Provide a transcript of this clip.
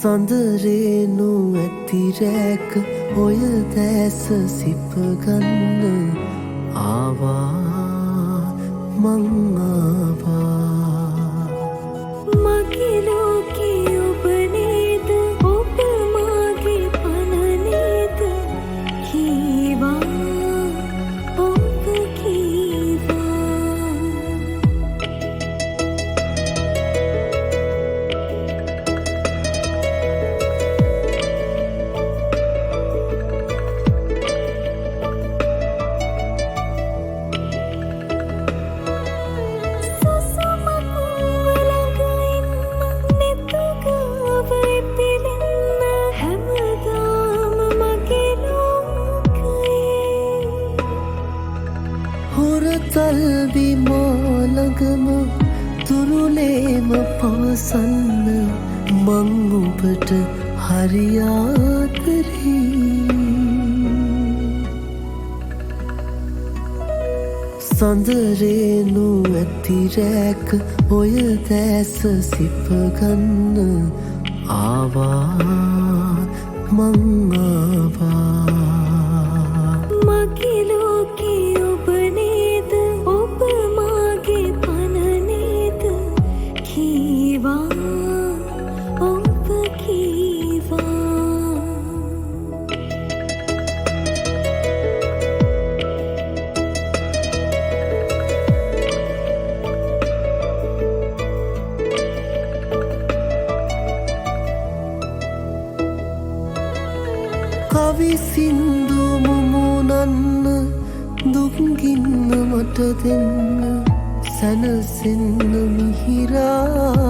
සඳරේනු ඇතිරැක ඔය දැස සිපගන්න ආවා මං ආවා මගේ ලෝකේ ඔබ නේද ඔබ මාගේ පන නේද කීවා ඔබ කීවා තල්වි මෝලගම තුරුලේම පවසන්න මං ඔබට හරියාදරී සඳරේනු ඇතිරැක ඔය දැස සිපගන්න ආවා මං ආවා මගේ ලෝකේ ඔබ නේද ඔබ මාගේ පන නේද කීවා ඔබ කීවා කවි සින්දු මුමුණන්න දුක්ගින්න මට දෙන්න සැනසෙන්න මිහිරාවියේ